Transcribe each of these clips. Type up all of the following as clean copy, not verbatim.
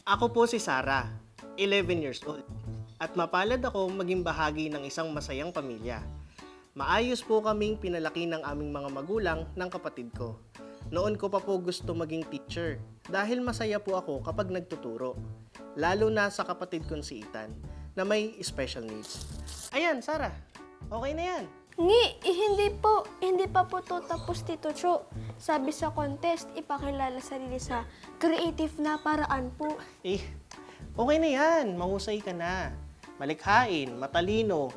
Ako po si Sarah, 11 years old. At mapalad ako maging bahagi ng isang masayang pamilya. Maayos po kaming pinalaki ng aming mga magulang ng kapatid ko. Noon ko pa po gusto maging teacher dahil masaya po ako kapag nagtuturo. Lalo na sa kapatid kong si Ethan na may special needs. Ayan, Sarah. Okay na yan. Hindi pa po to tapos, Tito Cho. Sabi sa contest, ipakilala sarili sa creative na paraan po. Eh, okay na yan. Mahusay ka na. Malikhain, matalino.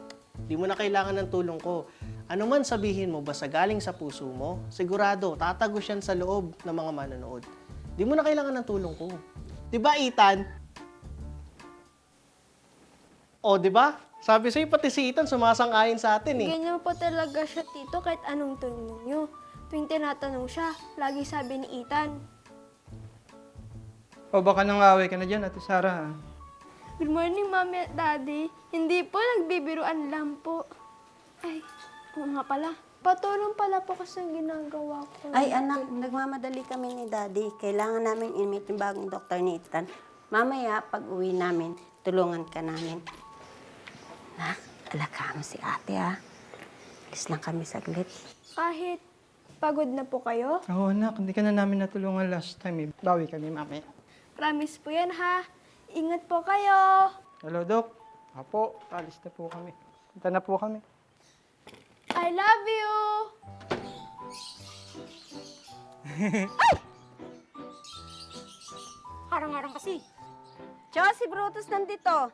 Di mo na kailangan ng tulong ko. Ano man sabihin mo, basta galing sa puso mo, sigurado, tatagos yan sa loob ng mga manonood. Di mo na kailangan ng tulong ko. Di ba, Ethan? O, di ba? Sabi sa'yo, pati si Ethan sumasang-ayon sa atin eh. Ganyan po talaga siya, Tito, kahit anong tanong nyo. Tuwing tinatanong siya, lagi sabi ni Ethan, O baka nang-away ka na dyan, Ate Sarah. "Good morning, Mami at Daddy." Hindi po, nagbibiruan lang po. Ay, oo nga pala. Patulong pala po kasi ang ginagawa ko. Ay anak, nagmamadali kami ni Daddy. Kailangan namin i-meet yung bagong doktor ni Ethan. Mamaya, pag uwi namin, tulungan ka namin. Nak, alagaan mo si ate ha. Alis lang kami saglit. Kahit pagod na po kayo, Oo anak, hindi ka na namin natulungan last time eh. Bawi kami mamaya. promise po yan ha. Ingat po kayo. Hello, Doc. Apo, alis na po kami. Punta na po kami. I love you. Harang-harang kasi. Cho, si Brutus nandito.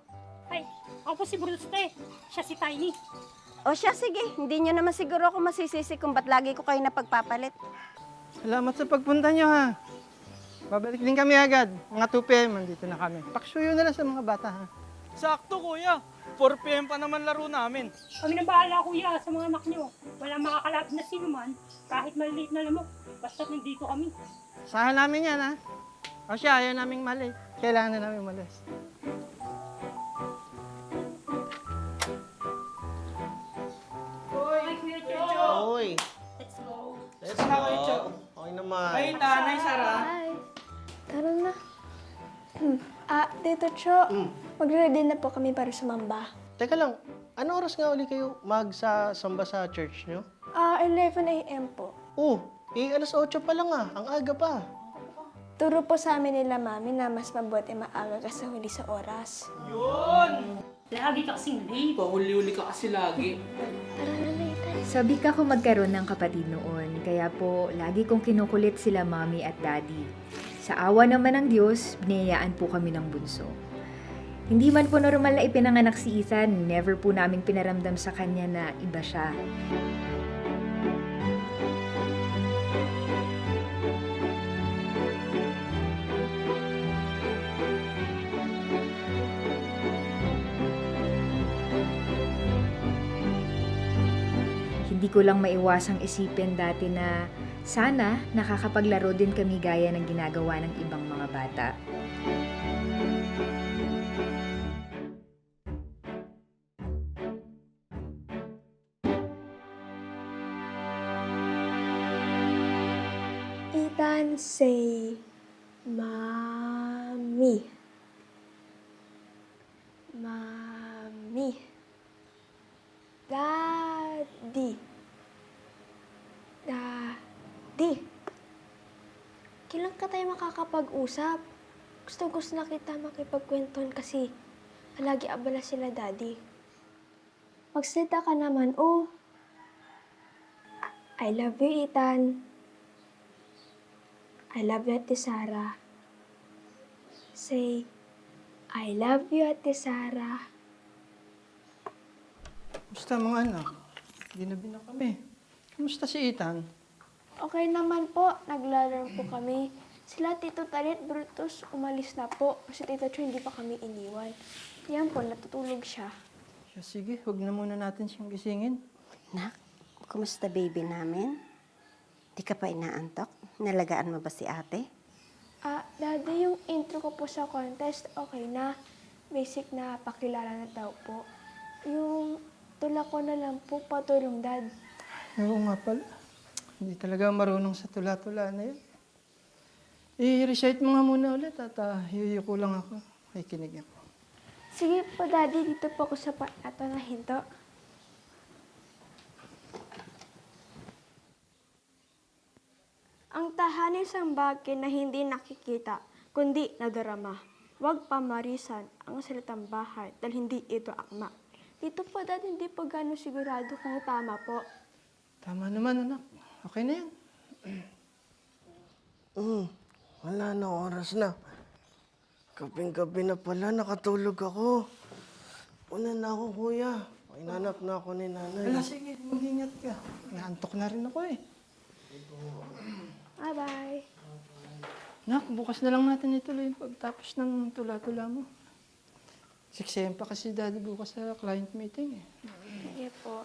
Ay, ako po si Bruce te. Siya si Tiny. O siya, sige. Hindi nyo naman siguro ako masisisi kung ba't lagi ko kayo napagpapalit. Salamat sa pagpunta nyo ha. Babalik din kami agad. Mga 2 p.m. Andito na kami. Paksuyo na lang sa mga bata ha. Sakto, kuya. 4 p.m. pa naman laro namin. Kami na bahala kuya sa mga anak niyo. Wala makakalapit na sino man, kahit maliliit na lamok. Basta nandito kami. Sahan namin yan ha. O siya, ayaw naming mali. Kailangan na namin malis. Ay, Kuya Joe. Oy, Let's go. let's go. Okay naman. Ay, Tanay Sara. Hi. Tara na. Tito Cho, magre-ready na po kami para sumamba. Teka lang, ano oras nga uli kayo magsasamba sa church nyo? 11 a.m. po. Oh, alas 8 pa lang ah. Ang aga pa. Turo po sa amin nila, Mami, na mas mabuti maaga ka sa huli sa oras. Lagi ka kasing late. Pahuli-uli ka kasi lagi. Tara na, Nathan. Sabi ka ko magkaroon ng kapatid noon, kaya po lagi kong kinukulit sila mommy at daddy. Sa awa naman ng Diyos, binayaan po kami ng bunso. Hindi man po normal na ipinanganak si Ethan, never po namin pinaramdam sa kanya na iba siya. Hindi ko lang maiwasang isipin dati na sana nakakapaglaro din kami gaya ng ginagawa ng ibang mga bata. Ethan, say, Mommy. Mommy. Daddy. Daddy. Kailan ka tayo makakapag-usap? Gusto na kita makipagkwentuhan kasi palagi abala sila, Daddy. Magsalita ka naman, oh. I love you, Ethan. I love you, Ate Sarah. Say, I love you, Ate Sarah. Kamusta mga anak? Ginabi na kami. Kamusta si Ethan? Okay naman po, naglalaro po kami. Sila Tito Talit, Brutus, umalis na po. Kasi Tito Cho, hindi pa kami iniwan. Yan po, natutulog siya. Siya, sige, huwag na muna natin siyang gisingin. Nak, kumusta baby namin? Di ka pa inaantok? Nalagaan mo ba si ate? Daddy, yung intro ko po sa contest, okay na. Basic na pakilala na daw po. Yung tula ko na lang po, patulong, Dad. Oo nga pala. Hindi talaga marunong sa tula-tula na yan. I-recite mo nga muna ulit at yuyuko lang ako. Kikinig ako. Sige po, Daddy. Dito po ako sa ato na hinto. Ang tahanin isang bagay na hindi nakikita, kundi nadarama. Huwag pamarisan ang salitang bahay dahil hindi ito akma. Dito po, Daddy, hindi po gano'ng sigurado kung tama po. Tama naman, anak. Okay na yan. Wala na, oras na. Gabing-gabi na pala, nakatulog ako. Una na ako, kuya. Inanap na ako ni nanay. Wala, sige. Mag-ingat ka. Naantok na rin ako eh. Bye-bye. Nak, bukas na lang natin ituloy yung pagtapos ng tula-tula mo. 6 a.m. pa kasi daddy bukas sa client meeting eh. Sige po.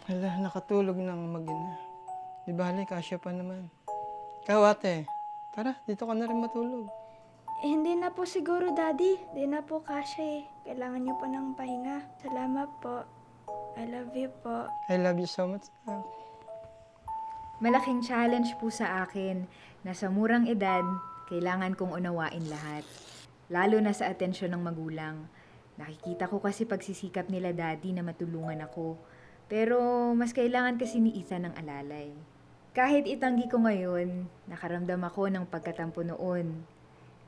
Hala, nakatulog ng mag-ina. Di bali, kasya pa naman. Ikaw ate, tara, dito ka na rin matulog. Hindi na po siguro, Daddy. Hindi na po kasi. Kailangan niyo po ng pahinga. Salamat po. I love you po. I love you so much. Malaking challenge po sa akin na sa murang edad, kailangan kong unawain lahat. Lalo na sa atensyon ng magulang. Nakikita ko kasi pagsisikap nila daddy na matulungan ako. Pero mas kailangan kasi ni Ethan ng alalay. Kahit itanggi ko ngayon, nakaramdam ako ng pagkatampo noon.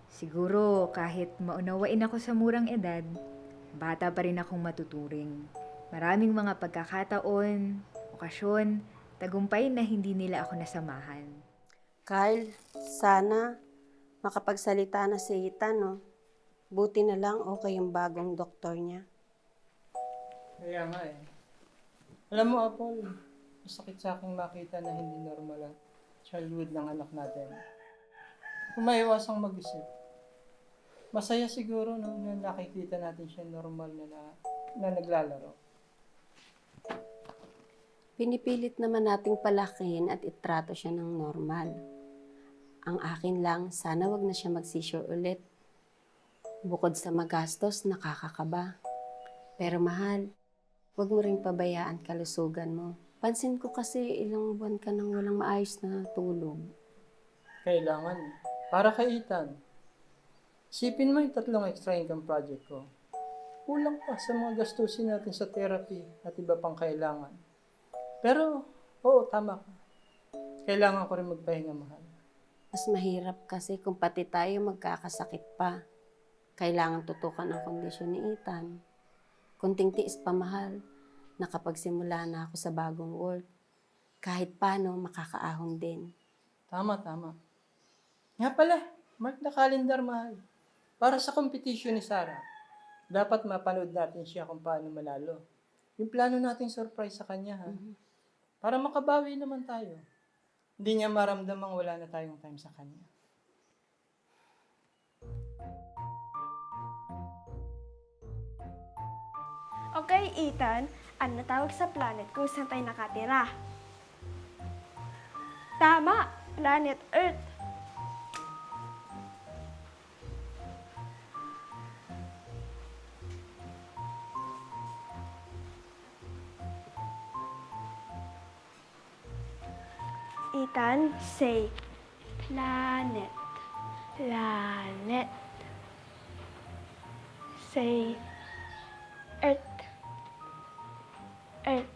Siguro kahit maunawain ako sa murang edad, bata pa rin akong matuturing. Maraming mga pagkakataon, okasyon, tagumpay na hindi nila ako nasamahan. Kyle, sana makapagsalita na si Ethan, no? Buti na lang okay yung bagong doktor niya. Kaya nga eh. Alam mo, Apol, masakit sa akin makita na hindi normal ang childhood ng anak natin. Kung maiwasang mag-isip, masaya siguro no, na nakikita natin siya normal na naglalaro. Pinipilit naman nating palakihin at itrato siya ng normal. Ang akin lang, sana wag na siya mag-seizure ulit. Bukod sa magastos, nakakakaba. Pero mahal, wag mo ring pabayaan kalusugan mo. Pansin ko kasi ilang buwan ka nang walang maayos na tulog. Kailangan. Para kay Ethan. Isipin mo yung 3 extra income project ko. Kulang pa sa mga gastusin natin sa therapy at iba pang kailangan. Pero, oo, tama ka. Kailangan ko rin magpahinga, mahal. Mas mahirap kasi kung pati tayo magkakasakit pa. Kailangan tutukan ang kondisyon ni Ethan. Kunting tiis pa, mahal. Nakapagsimula na ako sa bagong work. Kahit paano, makakaahon din. Tama. Nga pala, mark na calendar, mahal. Para sa competition ni Sarah, dapat mapanood natin siya kung paano manalo. Yung plano nating surprise sa kanya, ha? Para makabawi naman tayo. Hindi niya maramdamang wala na tayong time sa kanya. Okay, Ethan. Ano tawag sa planet kung saan tayo nakatira? Tama! Planet Earth. Ethan, say planet. Planet. Say Earth. Earth.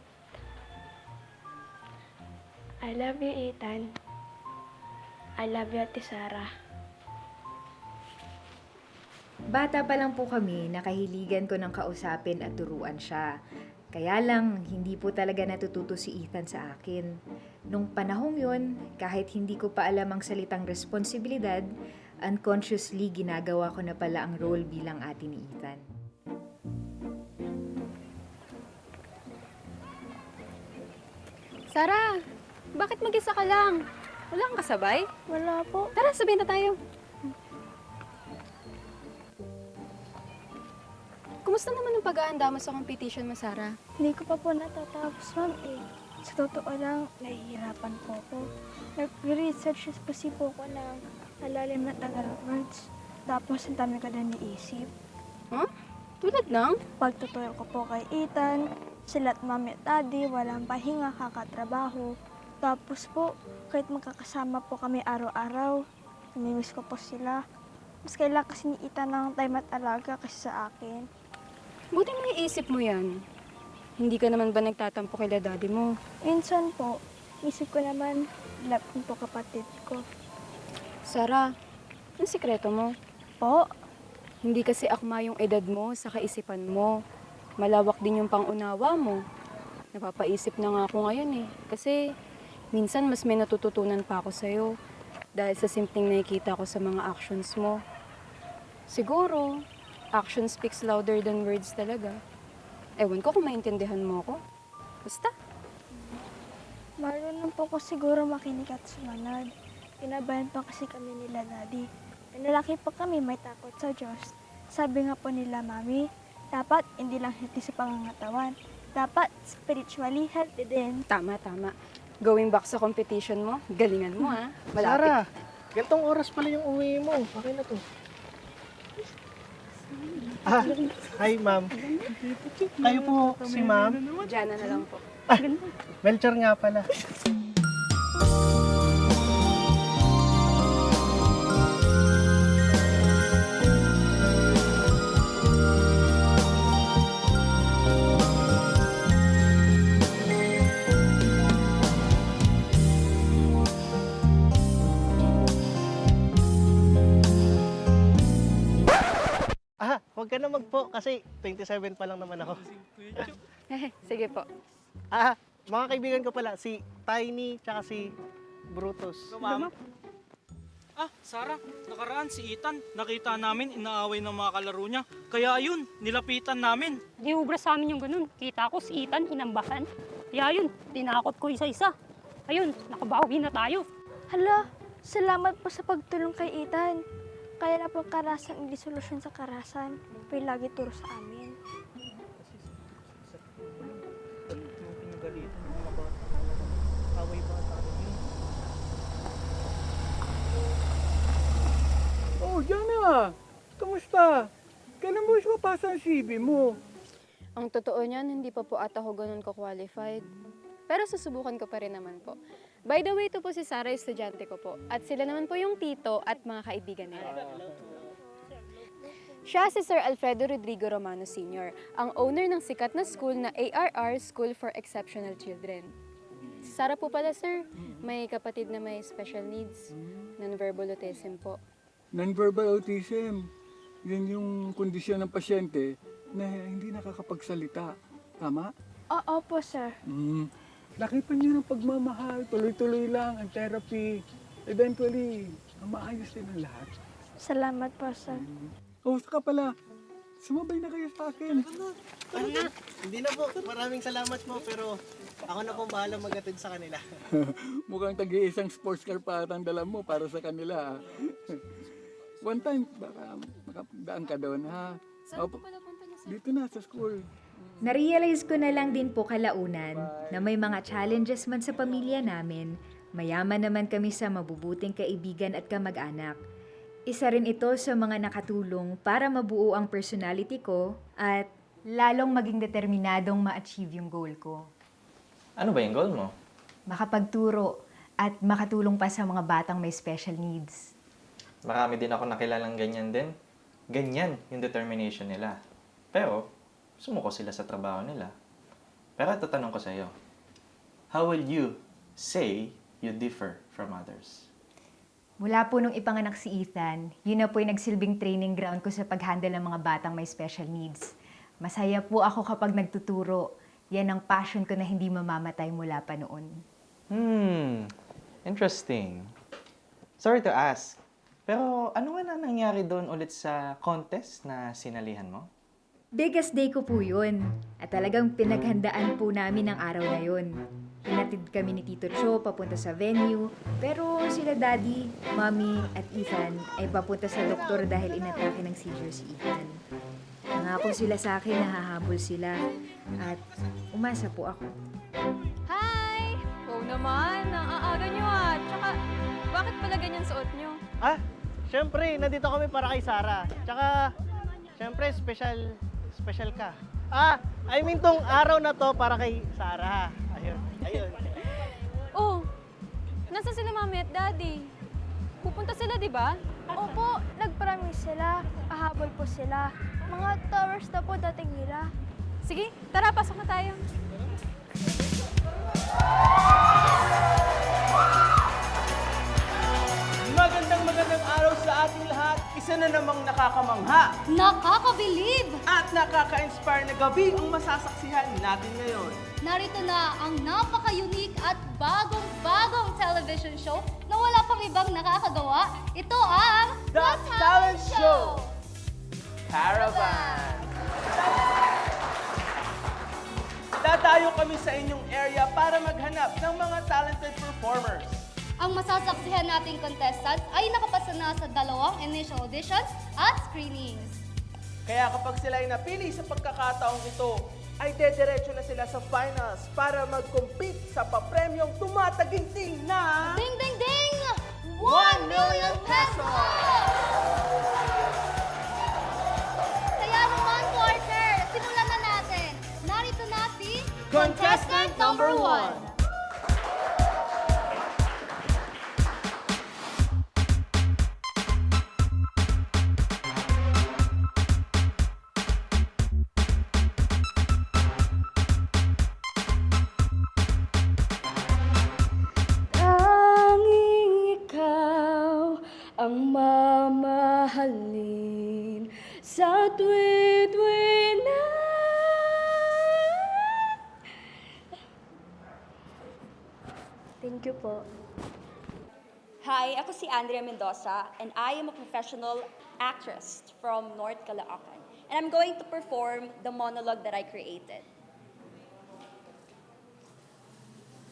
I love you, Ethan. I love you, Ate Sarah. Bata pa lang po kami, nakahiligan ko ng kausapin at turuan siya. Kaya lang, hindi po talaga natututo si Ethan sa akin. Nung panahong yon, kahit hindi ko pa alam ang salitang responsibilidad, unconsciously ginagawa ko na pala ang role bilang ate ni Ethan. Sarah, bakit mag-isa ka lang? Wala kang kasabay? Wala po. Tara, sabihin na tayo. Kumusta naman ang pag-aanda mo sa competition mo, Sarah? Hindi ko pa po natatapos, ma'am eh. Sa totoo lang, nahihirapan po ako. Nag-research kasi po ako ng malalim na Tagalog words. Tapos ang dami ko na niisip. Huh? Tulad ng? Pagtuturo ko po kay Ethan, sila't mami at daddy, walang pahinga, kakatrabaho. Tapos po, kahit magkakasama po kami araw-araw, namimiss ko po sila. Mas kailangan kasi ni Ethan ng time at alaga kasi sa akin. Buti naiisip mo yan. Hindi ka naman ba nagtatampo kay daddy mo? Minsan po, isip ko naman, love ko po kapatid ko. Sarah, ang sikreto mo? Po, Hindi kasi akma yung edad mo sa kaisipan mo. Malawak din yung pangunawa mo. Napapaisip na nga ako ngayon eh. Kasi minsan mas may natututunan pa ako sa'yo. Dahil sa simpleng nakikita ko sa mga actions mo. Siguro, action speaks louder than words talaga. Ewan ko kung maintindihan mo ako. Basta. marunong po ko siguro makinig at sumanad. Pinabayan pa kasi kami nila daddy. Lalaki pa kami may takot sa Diyos. Sabi nga po nila, Mami, dapat hindi lang healthy sa pangangatawan. Dapat spiritually healthy din. Tama, tama. Going back sa competition mo, galingan mo ha. Sarah, gantong oras pala yung uwi mo. Okay na to. Hi ma'am. Kayo po si ma'am? Diyan na lang po. Melchor nga pala. Huwag ka na magpo kasi 27 pa lang naman ako. Sige po. Mga kaibigan ko pala, si Tiny tsaka si Brutus. Ma'am? Sarah, nakaraan si Ethan. Nakita namin inaaway ng mga kalaro niya. Kaya ayun, nilapitan namin. Di ubra sa amin yung ganun. Kita ko si Ethan, inambahan. Kaya yun, tinakot ko isa-isa. Ayun, nakabawi na tayo. Hala, salamat po sa pagtulong kay Ethan. Kaya na po karasan hindi solusyon sa karasan. May lagi turo sa amin. Oh, Jana! Kamusta? Kailan mo mapasa ang CV mo? Ang totoo niyan, hindi pa po ata ako ganun ka-qualified. Pero susubukan ko pa rin naman po. By the way, ito po si Sarah, estudyante ko po. At sila naman po yung tito at mga kaibigan nila. Siya si Sir Alfredo Rodrigo Romano Sr., ang owner ng sikat na school na ARR School for Exceptional Children. Si Sarah po pala, sir, may kapatid na may special needs, non-verbal autism po. Non-verbal autism. Yan yung kondisyon ng pasyente na hindi nakakapagsalita. Tama? Oo po, sir. Nakita niyo ng pagmamahal, tuloy-tuloy lang ang therapy. Eventually, maayos din ang lahat. Salamat po, sir. Oh, saka pala, sumabay na kayo sa akin. Hindi na po, maraming salamat po pero ako na po bahala magatid sa kanila. Mukhang tag-iisang sports car pa ang dala mo para sa kanila. One time, baka makadaan ka doon, ha? Saan po pala punta niya, sir? Dito na, sa school. Narealize ko na lang din po kalaunan na may mga challenges man sa pamilya namin, mayaman naman kami sa mabubuting kaibigan at kamag-anak. Isa rin ito sa mga nakatulong para mabuo ang personality ko at lalong maging determinadong ma-achieve yung goal ko. Ano ba yung goal mo? Makapagturo at makatulong pa sa mga batang may special needs. Marami din ako nakilalang ganyan din. Ganyan yung determination nila. Pero, sumuko sila sa trabaho nila. Pero ito tanong ko sa iyo. How will you say you differ from others? Mula po nung ipanganak si Ethan, yun na po yung nagsilbing training ground ko sa pag-handle ng mga batang may special needs. Masaya po ako kapag nagtuturo. Yan ang passion ko na hindi mamamatay mula pa noon. Interesting. Sorry to ask, pero ano nga na nangyari doon ulit sa contest na sinalihan mo? Biggest day ko po yun. At talagang pinaghandaan po namin ang araw na yun. Pinatid kami ni Tito Cho papunta sa venue. Pero sila Daddy, Mommy at Ethan ay papunta sa doktor dahil inatake ng seizure si Ethan. Nangako sila sa akin na hahabol sila. At umasa po ako. Hi! naman, ang aaga nyo ah. Tsaka, bakit pala ganyan suot nyo? Ah, syempre, nandito kami para kay Sarah. Tsaka, syempre, special ka. Ah, I mean tong araw na to para kay Sarah. Ayun. Oh, nasaan sila mami at daddy? Pupunta sila, di ba? Opo, nag-promise sila. Ahabol po sila. Mga 2 hours na po dating nila. Sige, tara, pasok na tayo. Magandang araw sa ating lahat. Isa na namang nakakamangha Nakakabilib! at nakaka-inspire na gabi ang masasaksihan natin ngayon. Narito na ang napaka-unique at bagong-bagong television show na wala pang ibang nakakagawa. Ito ang The Talent Show! Caravan! Dadayo kami sa inyong area para maghanap ng mga talented performers. Ang masasaksihan nating contestants ay nakapasa na sa 2 initial auditions at screenings. Kaya kapag sila ay napili sa pagkakataong ito, ay dediretso na sila sa finals para mag-compete sa papremyong tumataginting na... Ding, ding, ding! 1 million pesos! Kaya naman, partner, simulan na natin. Narito na si Contestant number 1. Tanging ikaw ang mamahalin sa tuwi-tuwi na. Thank you po. Hi, ako si Andrea Mendoza, and I am a professional actress from North Caloocan. And I'm going to perform the monologue that I created.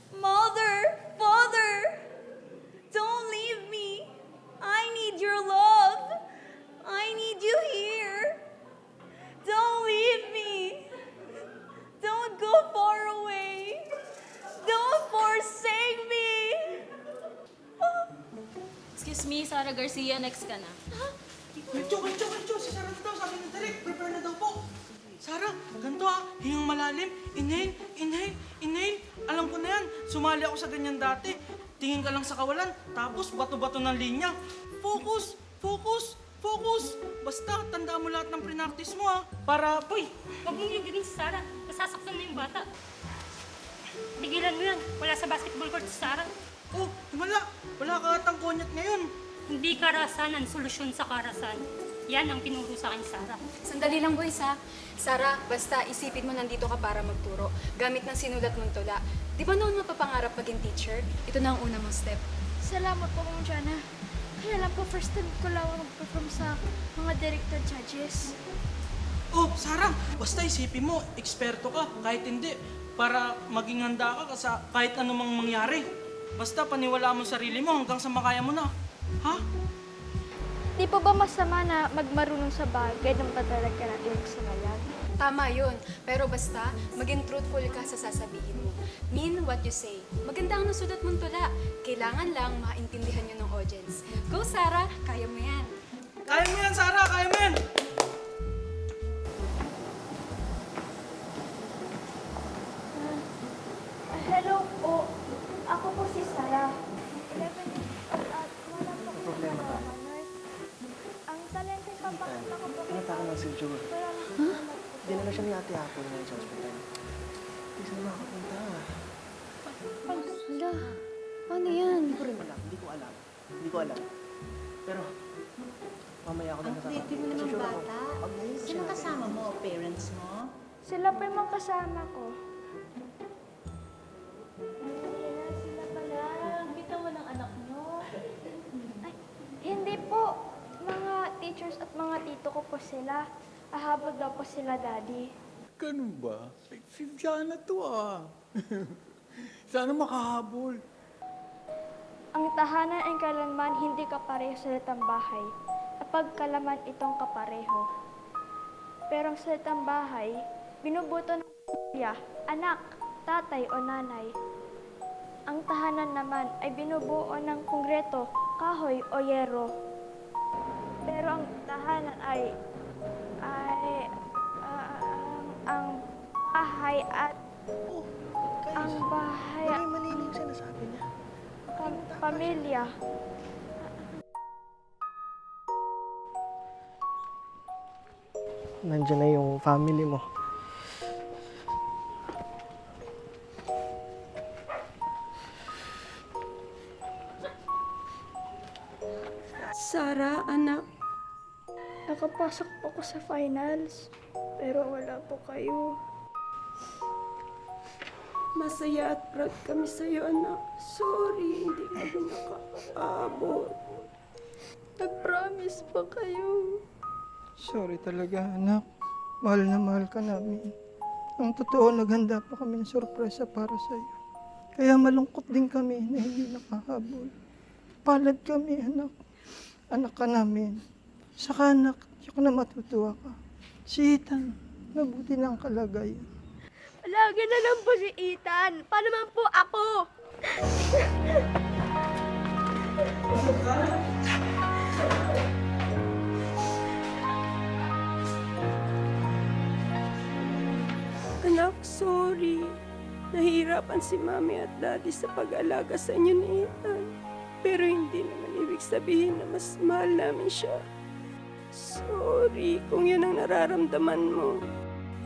Mother, Father, don't leave me. I need your love. I need you here. Don't leave me. Don't go far away. Don't forsake me. Excuse me, Sarah Garcia, next ka na. Gancho! Si Sarah na daw, sabi ng direct, prepare na daw po. Sarah, ganito hingang malalim, inhale. Alam ko na yan, sumali ako sa ganyan dati. Tingin ka lang sa kawalan, tapos bato-bato ng linya. Focus! Basta, tandaan mo lahat ng pre-practice mo Para, Huwag mong yugirin si Sarah. Masasaktan na yung bata. Tigilan mo yan. Wala sa basketball court si Sarah. oh, wala ka atang konyat ngayon. Hindi karasan ang solusyon sa karasan. Yan ang tinuro sa akin, Sarah. Sandali lang, boys, ha? Sarah, basta isipin mo nandito ka para magturo. Gamit ng sinulat mong tula. Di ba noon mapapangarap maging teacher? Ito na ang una mong step. Salamat po, Ma'am Jana. Kaya lang po, first time ko lang mag-perform sa mga director judges. Oh, Sarah, basta isipin mo, eksperto ka, kahit hindi, para maging handa ka sa kahit anumang mangyari. Basta paniwalaan mo sarili mo hanggang sa makaya mo na. Ha? Di po ba masama na magmarunong sa bagay ng patalaga natin sa ngayon? Tama yun. Pero basta, maging truthful ka sa sasabihin mo. Mean what you say. Maganda ang nasulat mong tula. Kailangan lang maintindihan nyo ng audience. Go, Sarah! Kaya mo yan. Kaya mo yan, Sarah! Kaya mo yan! Hello po. Ako po si Sarah. 11 years old at wala po akong problema ba? Ang talento yung papakita ko po. Pinata ko ng si Jure. Dinala siya ni Ate Apple ngayon sa hospital. Hindi siya makapunta. Hala, ano yan? Hindi ko alam. Pero, mamaya ako na kasama. Pretty mo naman bata. Sino kasama mo? Parents mo? Sila po yung mga kasama ko. Sila pala. Kita mo ng anak nyo. Ay, hindi po. Mga teachers at mga tito ko po sila. Ahabol daw po sila, Daddy. Ganun ba? Si Jana to Sana makahabol. Ang tahanan ay kailanman hindi kapareho sa salitang bahay. Kapag kalaman itong kapareho. Pero ang salitang bahay, binubuto ng pamilya, anak, tatay o nanay. Ang tahanan naman ay binubuo ng kongreto, kahoy o yero. Pero ang tahanan ay ang bahay at ang bahay Mali yung sinasabi niya. pamilya. Nandiyan na yung family mo. Sarah, anak. Nakapasok po ko sa finals, pero wala po kayo. Masaya at proud kami sa'yo, anak. Sorry, hindi kami nakaabot. Nag-promise pa kayo. Sorry talaga, anak. Mahal na mahal ka namin. Ang totoo, naghanda pa kami ng sorpresa para sa'yo. Kaya malungkot din kami na hindi nakahabol. Palad kami, anak. Anak ka namin. Saka anak, tiyak na matutuwa ka. Si Ethan, mabuti na ang kalagayan. Lagi na lang po si Ethan. Paano naman po ako? Anak, sorry. Nahihirapan si Mami at Daddy sa pag-alaga sa inyo ni Ethan. Pero hindi naman ibig sabihin na mas mahal namin siya. Sorry kung yan ang nararamdaman mo.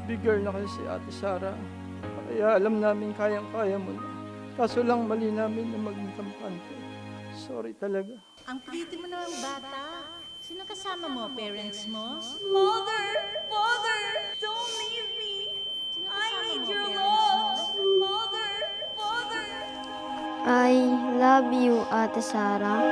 Big girl na kasi si Ate Sarah. Kaya alam namin kayang-kaya mo na. Kaso lang mali namin na maging kampante. Sorry talaga. Ang pretty mo namang bata. Sino kasama mo? Parents mo? Mother! Mother! Don't leave me! I need your love! Mother! Mother! I love you, Ate Sarah.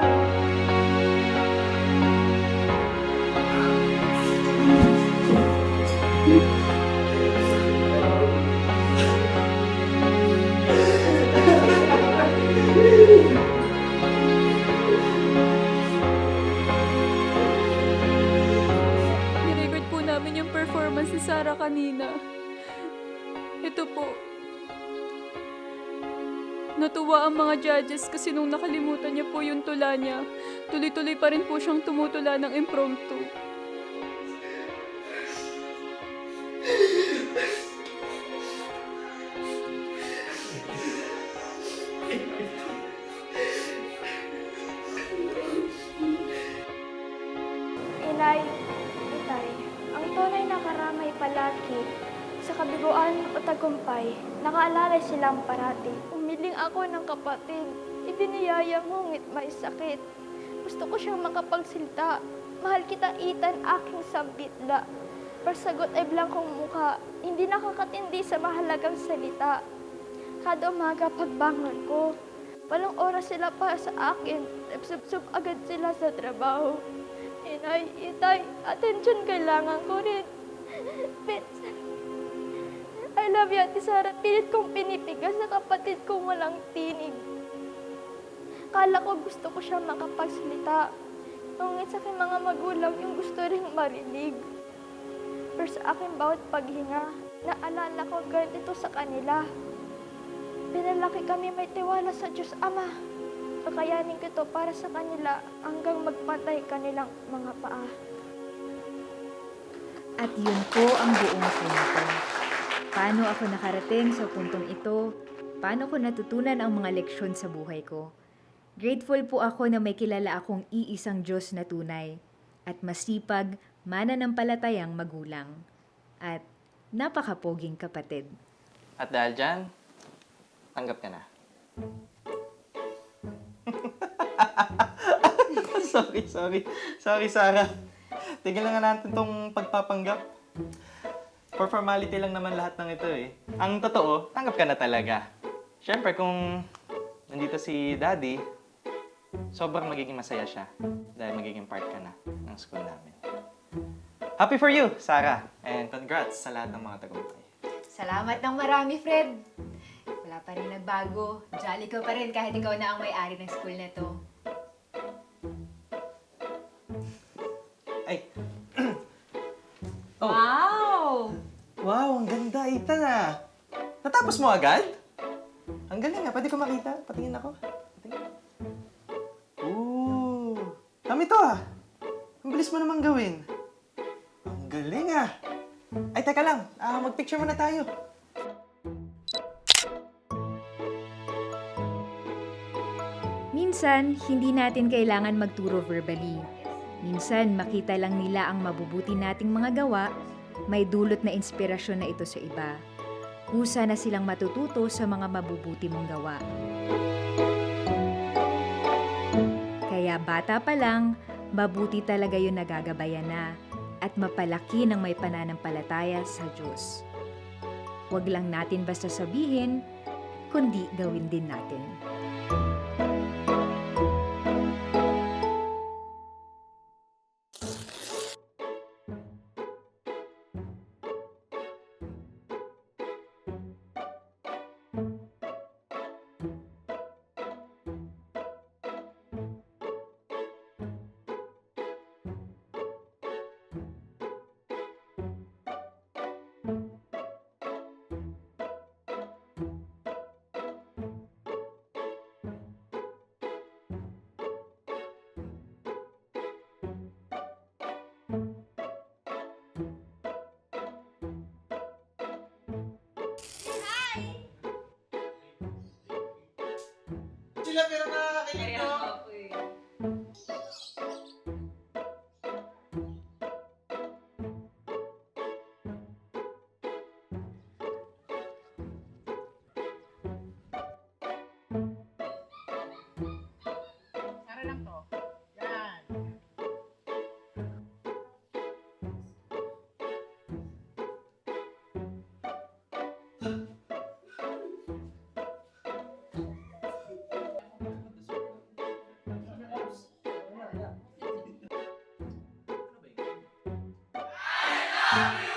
Nirecord po namin yung performance ni Sarah kanina. Ito po. Natuwa ang mga judges kasi nung nakalimutan niya po yung tula niya, tuloy-tuloy pa rin po siyang tumutula ng impromptu. Inay, Itay, ang tunay na karamay palagi sa kabiguan o tagumpay, nakaalalay silang parati. Umiling ako ng kapatid, ibiniyaya ngunit may sakit. Gusto ko siyang makapagsilta, mahal kita Ethan, aking sambitla. Persagot ay blankong mukha, hindi nakakatindi sa mahalagang salita. Kada umaga pagbangon ko, walang oras sila para sa akin, sub agad sila sa trabaho. Inay, Itay, atensyon kailangan ko rin. Pinsan, I love you, Ate Sarah. Pilit kong pinipigas sa kapatid kong walang tinig. Kala ko gusto ko siya makapagsalita. Ngunit sa aking mga magulang yung gusto rin marinig. Pero sa aking bawat paghinga, naalala ko ganito sa kanila. Pinalaki kami may tiwala sa Diyos Ama. Kakayanin ko ito para sa kanila hanggang magpatay kanilang mga paa. At yun po ang buong kwento. Paano ako nakarating sa puntong ito? Paano ko natutunan ang mga leksyon sa buhay ko? Grateful po ako na may kilala akong iisang Diyos na tunay at masipag, mananampalatayang magulang. At napakapoging kapatid. At dahil dyan, tanggap ka na. Sorry, Sarah. Tigil na nga natin tong pagpapanggap. For formality lang naman lahat ng ito eh. Ang totoo, tanggap ka na talaga. Siyempre, kung nandito si Daddy, sobrang magiging masaya siya dahil magiging part ka na ng school namin. Happy for you, Sarah. And congrats sa lahat ng mga tagumpay. Salamat ng marami, Fred. Wala pa rin nagbago. Jolly ka pa rin kahit ikaw na ang may-ari ng school na to. Ay! Oh. Wow! Wow, ang ganda, Ethan ah! Natapos mo agad? Ang Ang galing ah. Pwede ko makita? Patingin ako. Patingin. Ooh. Kami to ah. Ang bilis mo naman gawin. Ang galing ah. Ay, teka lang. Mag-picture muna tayo. Minsan, hindi natin kailangan magturo verbally. Minsan, makita lang nila ang mabubuti nating mga gawa, may dulot na inspirasyon na ito sa iba. Kusa na silang matututo sa mga mabubuti mong gawa. Kaya bata pa lang, mabuti talaga yung nagagabayan na at mapalaki ng may pananampalataya sa Diyos. Huwag lang natin basta sabihin, kundi gawin din natin. Sila pero nakakakilig, no? Sara lang to. Yan. Ay,